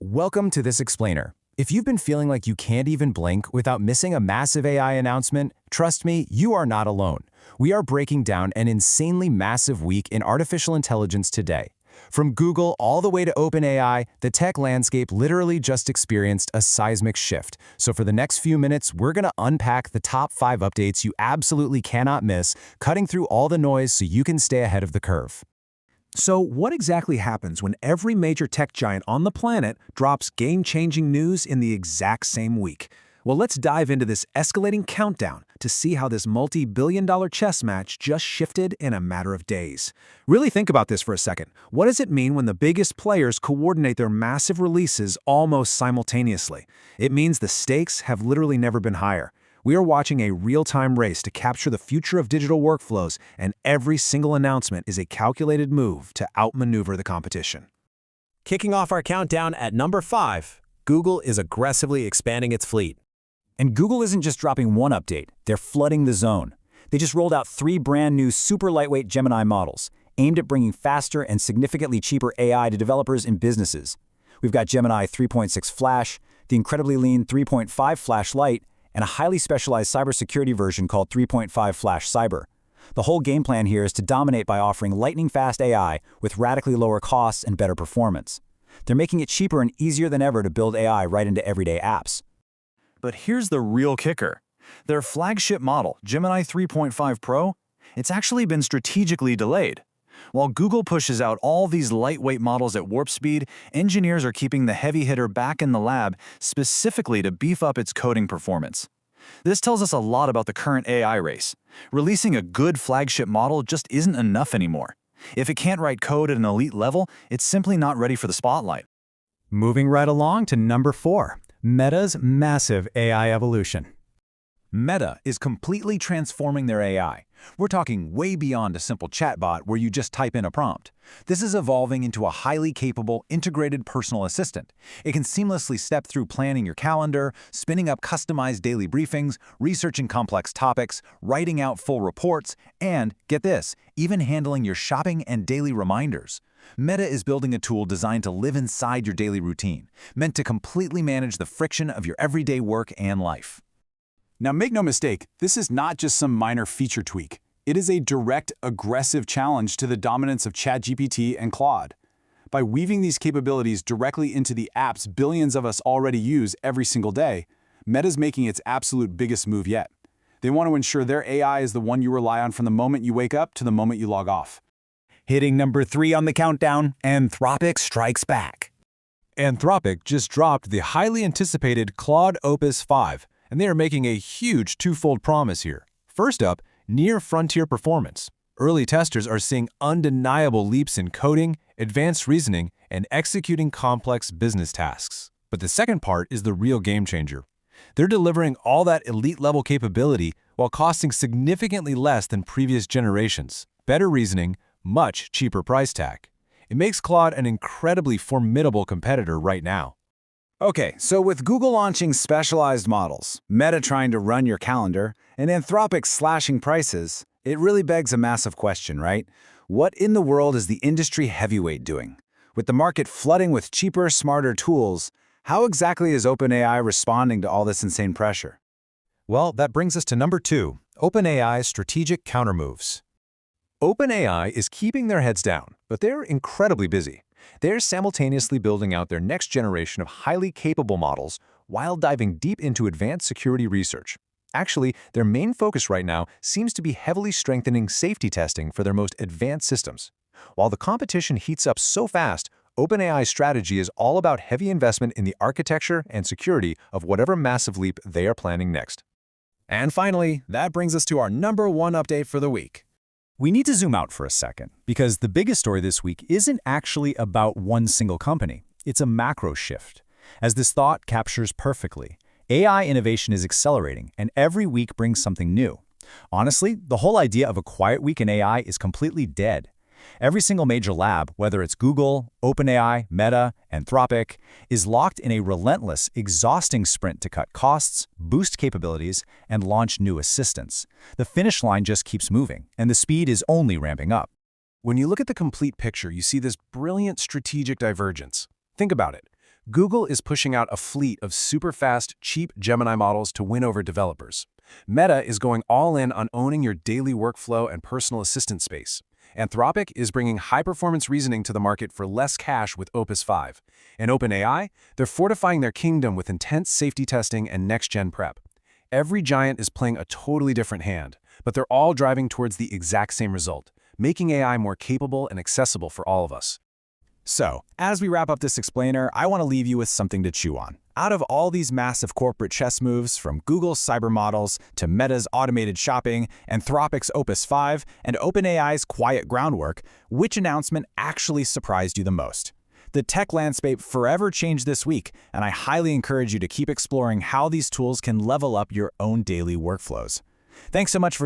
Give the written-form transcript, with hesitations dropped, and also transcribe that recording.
Welcome to this explainer. If you've been feeling like you can't even blink without missing a massive AI announcement, trust me, you are not alone. We are breaking down an insanely massive week in artificial intelligence today. From Google all the way to OpenAI, the tech landscape literally just experienced a seismic shift. So for the next few minutes, we're going to unpack the top 5 updates you absolutely cannot miss, cutting through all the noise so you can stay ahead of the curve. So what exactly happens when every major tech giant on the planet drops game-changing news in the exact same week? Well, let's dive into this escalating countdown to see how this multi-billion-dollar chess match just shifted in a matter of days. Really think about this for a second. What does it mean when the biggest players coordinate their massive releases almost simultaneously? It means the stakes have literally never been higher. We are watching a real-time race to capture the future of digital workflows, and every single announcement is a calculated move to outmaneuver the competition. Kicking off our countdown at number 5, Google is aggressively expanding its fleet. And Google isn't just dropping one update, they're flooding the zone. They just rolled out 3 brand new super lightweight Gemini models, aimed at bringing faster and significantly cheaper AI to developers and businesses. We've got Gemini 3.6 Flash, the incredibly lean 3.5 Flash Lite, and a highly specialized cybersecurity version called 3.5 Flash Cyber. The whole game plan here is to dominate by offering lightning-fast AI with radically lower costs and better performance. They're making it cheaper and easier than ever to build AI right into everyday apps. But here's the real kicker. Their flagship model, Gemini 3.5 Pro, it's actually been strategically delayed. While Google pushes out all these lightweight models at warp speed, engineers are keeping the heavy hitter back in the lab specifically to beef up its coding performance. This tells us a lot about the current AI race. Releasing a good flagship model just isn't enough anymore. If it can't write code at an elite level, it's simply not ready for the spotlight. Moving right along to number 4, Meta's massive AI evolution. Meta is completely transforming their AI. We're talking way beyond a simple chatbot where you just type in a prompt. This is evolving into a highly capable, integrated personal assistant. It can seamlessly step through planning your calendar, spinning up customized daily briefings, researching complex topics, writing out full reports, and, get this, even handling your shopping and daily reminders. Meta is building a tool designed to live inside your daily routine, meant to completely manage the friction of your everyday work and life. Now make no mistake, this is not just some minor feature tweak. It is a direct, aggressive challenge to the dominance of ChatGPT and Claude. By weaving these capabilities directly into the apps billions of us already use every single day, Meta's making its absolute biggest move yet. They want to ensure their AI is the one you rely on from the moment you wake up to the moment you log off. Hitting number 3 on the countdown, Anthropic strikes back. Anthropic just dropped the highly anticipated Claude Opus 5, and they are making a huge twofold promise here. First up, near-frontier performance. Early testers are seeing undeniable leaps in coding, advanced reasoning, and executing complex business tasks. But the second part is the real game changer. They're delivering all that elite-level capability while costing significantly less than previous generations. Better reasoning, much cheaper price tag. It makes Claude an incredibly formidable competitor right now. Okay, so with Google launching specialized models, Meta trying to run your calendar, and Anthropic slashing prices, it really begs a massive question, right? What in the world is the industry heavyweight doing? With the market flooding with cheaper, smarter tools, how exactly is OpenAI responding to all this insane pressure? Well, that brings us to number 2, OpenAI's strategic countermoves. OpenAI is keeping their heads down, but they're incredibly busy. They're simultaneously building out their next generation of highly capable models while diving deep into advanced security research. Actually, their main focus right now seems to be heavily strengthening safety testing for their most advanced systems. While the competition heats up so fast, OpenAI's strategy is all about heavy investment in the architecture and security of whatever massive leap they are planning next. And finally, that brings us to our number 1 update for the week. We need to zoom out for a second, because the biggest story this week isn't actually about one single company. It's a macro shift. As this thought captures perfectly, AI innovation is accelerating, and every week brings something new. Honestly, the whole idea of a quiet week in AI is completely dead. Every single major lab, whether it's Google, OpenAI, Meta, Anthropic, is locked in a relentless, exhausting sprint to cut costs, boost capabilities, and launch new assistants. The finish line just keeps moving, and the speed is only ramping up. When you look at the complete picture, you see this brilliant strategic divergence. Think about it. Google is pushing out a fleet of super-fast, cheap Gemini models to win over developers. Meta is going all in on owning your daily workflow and personal assistant space. Anthropic is bringing high-performance reasoning to the market for less cash with Opus 5. And OpenAI, they're fortifying their kingdom with intense safety testing and next-gen prep. Every giant is playing a totally different hand, but they're all driving towards the exact same result, making AI more capable and accessible for all of us. So, as we wrap up this explainer, I want to leave you with something to chew on. Out of all these massive corporate chess moves, from Google's cyber models to Meta's automated shopping, Anthropic's Opus 5, and OpenAI's quiet groundwork, which announcement actually surprised you the most? The tech landscape forever changed this week, and I highly encourage you to keep exploring how these tools can level up your own daily workflows. Thanks so much for